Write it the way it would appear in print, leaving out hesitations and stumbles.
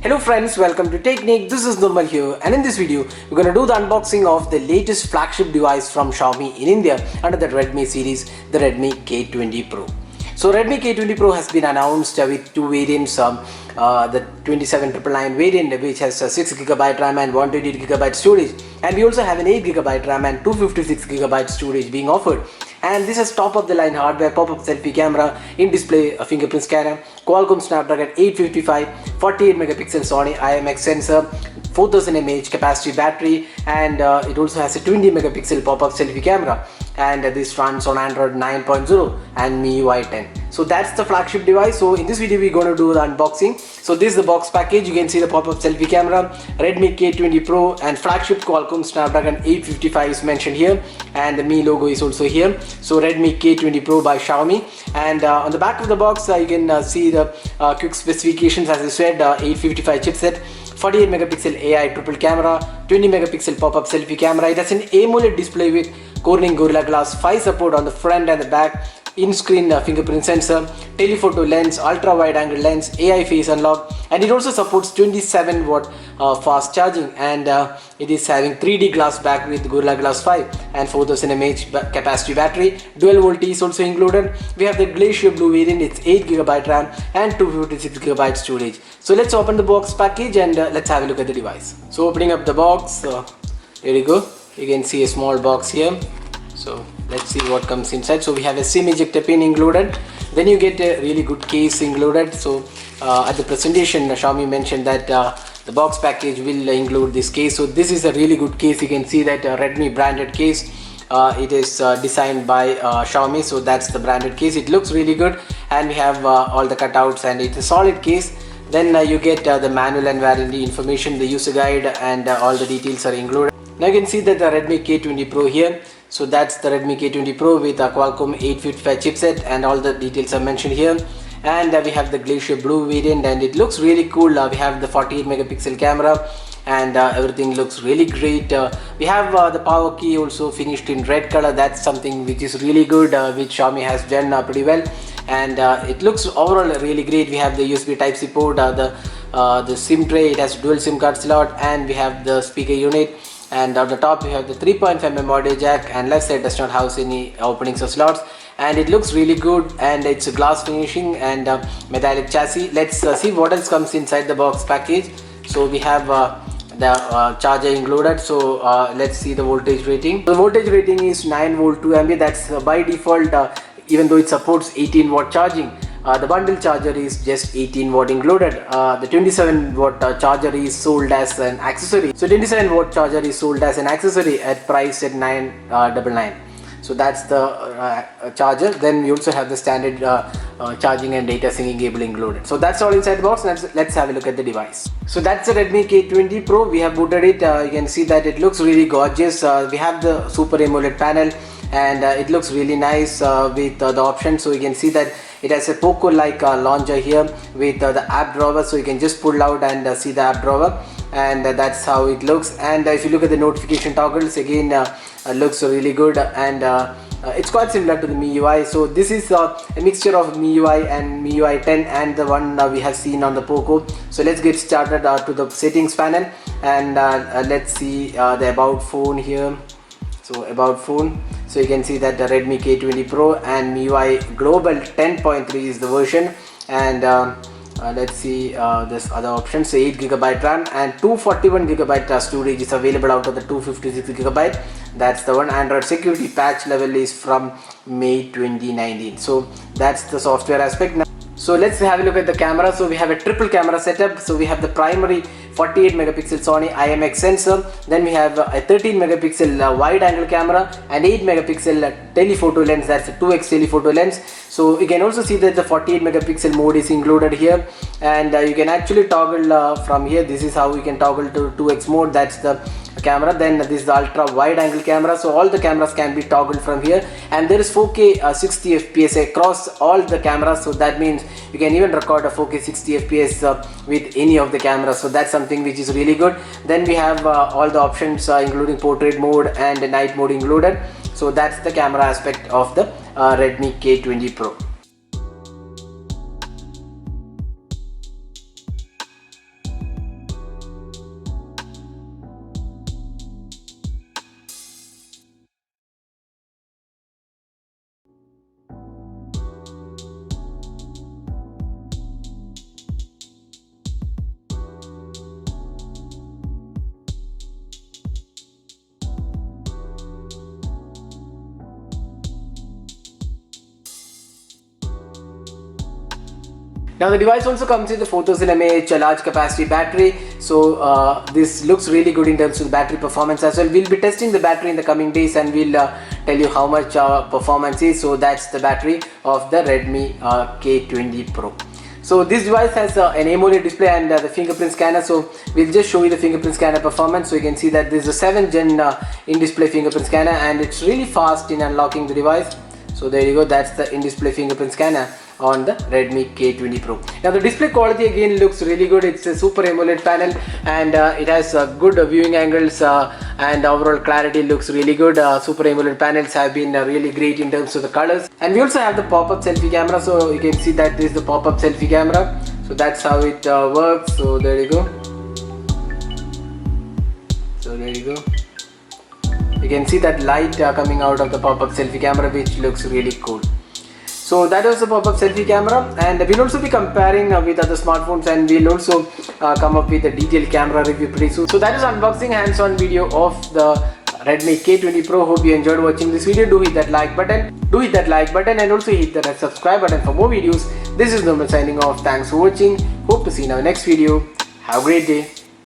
Hello friends, welcome to Technique. This is Nirmal here, and in this video we're going to do the unboxing of the latest flagship device from Xiaomi in India under the Redmi series, the Redmi K20 Pro. So Redmi K20 Pro has been announced with two variants, the 27999 variant which has 6GB RAM and 128GB storage, and we also have an 8GB RAM and 256GB storage being offered. And this has top of the line hardware, pop-up selfie camera, in-display fingerprint scanner, Qualcomm Snapdragon 855, 48 megapixel Sony IMX sensor, 4000 mAh capacity battery, and it also has a 20 megapixel pop-up selfie camera, and this runs on Android 9.0 and MIUI 10. So that's the flagship device. So in this video we're going to do the unboxing. So this is the box package. You can see the pop-up selfie camera, Redmi K20 Pro, and flagship Qualcomm Snapdragon 855 is mentioned here, and the Mi logo is also here. So Redmi K20 Pro by Xiaomi, and on the back of the box you can see the quick specifications. As I said, 855 chipset, 48 megapixel AI triple camera, 20 megapixel pop-up selfie camera. It has an AMOLED display with Corning Gorilla Glass 5 support on the front and the back, in-screen fingerprint sensor, telephoto lens, ultra-wide angle lens, AI face unlock, and it also supports 27 watt fast charging, and it is having 3D glass back with Gorilla Glass 5 and 4000 mAh capacity battery. Dual volt is also included. We have the Glacier Blue variant. It's 8GB RAM and 256GB storage. So let's open the box package and let's have a look at the device. So opening up the box, here you go. You can see a small box here. So let's see what comes inside. So we have a SIM ejector pin included. Then you get a really good case included. So at the presentation, Xiaomi mentioned that the box package will include this case. So this is a really good case. You can see that Redmi branded case. It is designed by Xiaomi. So that's the branded case. It looks really good, and we have all the cutouts, and it's a solid case. Then you get the manual and warranty information, the user guide, and all the details are included. Now you can see that the Redmi K20 Pro here. So that's the Redmi K20 Pro with a Qualcomm 855 chipset, and all the details are mentioned here. And we have the Glacier Blue variant, and it looks really cool. We have the 48 megapixel camera, and everything looks really great. We have the power key also finished in red color. That's something which is really good, which Xiaomi has done pretty well, and it looks overall really great. We have the USB Type-C port, the SIM tray. It has dual SIM card slot, and we have the speaker unit. And on the top we have the 3.5mm audio jack, and left side does not house any openings or slots, and it looks really good, and it's a glass finishing and metallic chassis. Let's see what else comes inside the box package. So we have the charger included. So let's see the voltage rating. The voltage rating is 9 volt 2 mA. That's by default, even though it supports 18 watt charging. The bundle charger is just 18 watt included. The 27 watt charger is sold as an accessory. So 27 watt charger is sold as an accessory at price at 999. So that's the charger. Then we also have the standard charging and data syncing cable included. So that's all inside the box. Let's have a look at the device. So that's the Redmi K20 Pro. We have booted it. You can see that it looks really gorgeous. We have the Super AMOLED panel, and it looks really nice with the options. So you can see that it has a Poco-like launcher here with the app drawer, so you can just pull out and see the app drawer, and that's how it looks. And if you look at the notification toggles, again looks really good, and it's quite similar to the MIUI. So this is a mixture of MIUI and MIUI 10 and the one we have seen on the Poco. So let's get started to the settings panel, and let's see the about phone here. So about phone, so you can see that the Redmi K20 Pro and MIUI Global 10.3 is the version, and let's see this other option. So 8GB RAM and 241GB storage is available out of the 256GB. That's the one. Android security patch level is from May 2019. So that's the software aspect. Now, so let's have a look at the camera. So we have a triple camera setup. So we have the primary 48 megapixel Sony IMX sensor, then we have a 13 megapixel wide angle camera and 8 megapixel telephoto lens. That's a 2x telephoto lens. So you can also see that the 48 megapixel mode is included here, and you can actually toggle from here. This is how you can toggle to 2x mode. That's the camera. Then this is the ultra wide angle camera. So all the cameras can be toggled from here, and there is 4K 60 fps across all the cameras. So that means you can even record a 4K 60 fps with any of the cameras. So that's something which is really good. Then we have all the options including portrait mode and night mode included. So that's the camera aspect of the Redmi K20 Pro. Now the device also comes with the 4000 mAh large capacity battery, so this looks really good in terms of the battery performance as well. We'll be testing the battery in the coming days and we'll tell you how much performance is. So that's the battery of the Redmi K20 Pro. So this device has an AMOLED display and the fingerprint scanner, so we'll just show you the fingerprint scanner performance. So you can see that this is a 7th gen in-display fingerprint scanner and it's really fast in unlocking the device. So there you go, that's the in-display fingerprint scanner on the Redmi K20 Pro. Now the display quality again looks really good. It's a Super AMOLED panel and it has good viewing angles and overall clarity looks really good. Super AMOLED panels have been really great in terms of the colors. And we also have the pop-up selfie camera, so you can see that this is the pop-up selfie camera. So that's how it works. So there you go. So there you go. You can see that light coming out of the pop-up selfie camera, which looks really cool. So that was the pop-up selfie camera, and we'll also be comparing with other smartphones, and we'll also come up with a detailed camera review pretty soon. So that is unboxing hands-on video of the Redmi K20 Pro. Hope you enjoyed watching this video. Do hit that like button, and also hit the subscribe button for more videos. This is Norman signing off. Thanks for watching. Hope to see you in our next video. Have a great day.